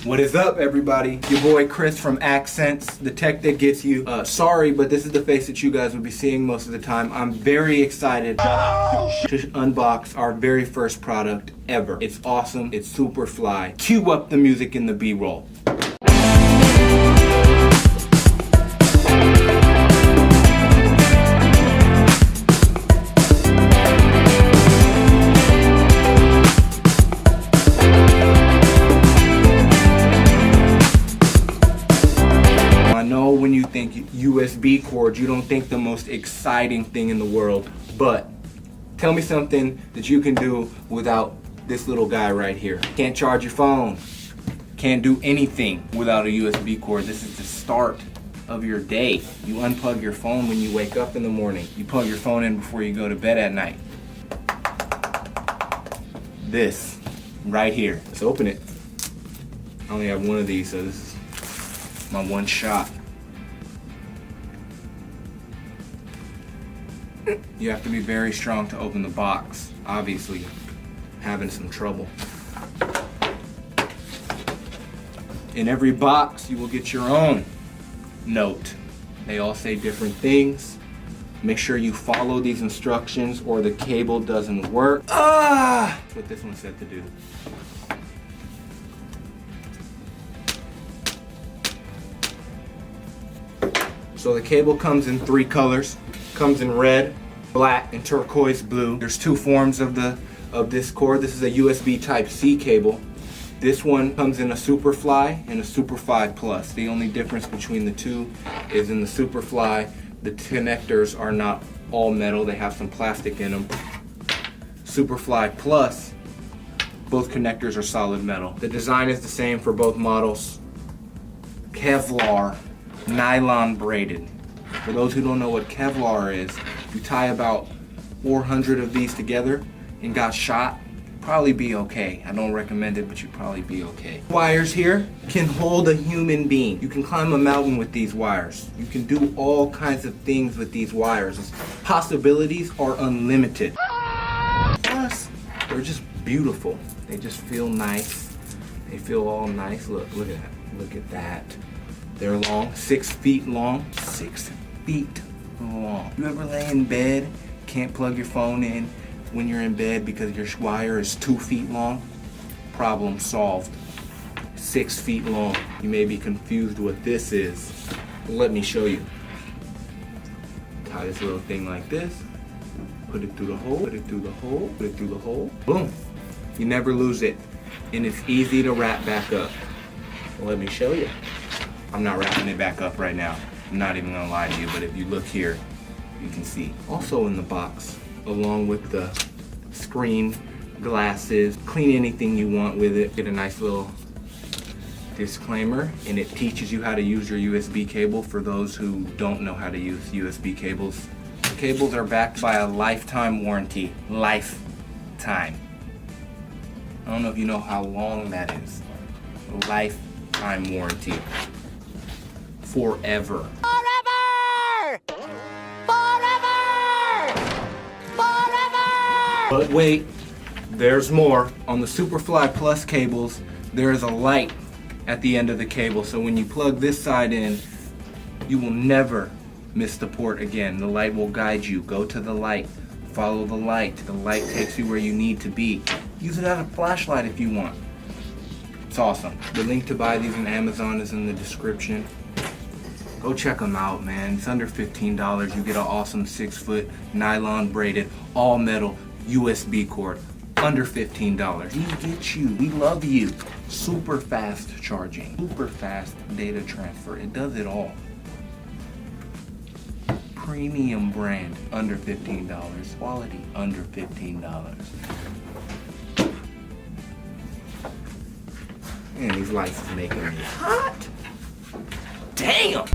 What is up, everybody? Your boy Chris from Xcentz, the tech that gets you. Sorry, but this is the face that you guys will be seeing most of the time. I'm very excited to unbox our very first product ever. It's awesome. It's XSuperFly. Cue up the music in the B-roll. When you think USB cords, you don't think the most exciting thing in the world, but tell me something that you can do without this little guy right here. Can't charge your phone, can't do anything without a USB cord. This is the start of your day. You unplug your phone when you wake up in the morning. You plug your phone in before you go to bed at night. This right here. Let's open it. I only have one of these, so this is my one shot. You have to be very strong to open the box. Obviously, having some trouble. In every box, you will get your own note. They all say different things. Make sure you follow these instructions or the cable doesn't work. That's what this one said to do. So the cable comes in 3 colors. Comes in red, black, and turquoise blue. There's 2 forms of this cord. This is a USB Type-C cable. This one comes in a XSuperFly and a XSuperFly Plus. The only difference between the two is in the XSuperFly, the connectors are not all metal. They have some plastic in them. XSuperFly Plus, both connectors are solid metal. The design is the same for both models. Kevlar, nylon braided. For those who don't know what Kevlar is, you tie about 400 of these together and got shot, probably be okay. I don't recommend it, but you'd probably be okay. Wires here can hold a human being. You can climb a mountain with these wires. You can do all kinds of things with these wires. Possibilities are unlimited. Plus, they're just beautiful. They just feel nice. They feel all nice. Look at that. Look at that. They're long, 6 feet long. 6 feet long. You ever lay in bed, can't plug your phone in when you're in bed because your wire is 2 feet long? Problem solved. 6 feet long. You may be confused what this is. Let me show you. Tie this little thing like this. Put it through the hole, put it through the hole, put it through the hole. Boom. You never lose it. And it's easy to wrap back up. Let me show you. I'm not wrapping it back up right now. I'm not even gonna lie to you, but if you look here, you can see. Also in the box, along with the screen, glasses, clean anything you want with it. Get a nice little disclaimer, and it teaches you how to use your USB cable for those who don't know how to use USB cables. The cables are backed by a lifetime warranty. Lifetime. I don't know if you know how long that is. Lifetime warranty. Forever. Forever! Forever! Forever! But wait, there's more. On the XSuperFly Plus cables, there is a light at the end of the cable. So when you plug this side in, you will never miss the port again. The light will guide you. Go to the light. Follow the light. The light takes you where you need to be. Use it as a flashlight if you want. It's awesome. The link to buy these on Amazon is in the description. Go check them out, man. It's under $15. You get an awesome 6-foot nylon braided, all metal USB cord. Under $15. We get you. We love you. Super fast charging. Super fast data transfer. It does it all. Premium brand. Under $15. Quality. Under $15. Man, these lights is making me hot. Damn!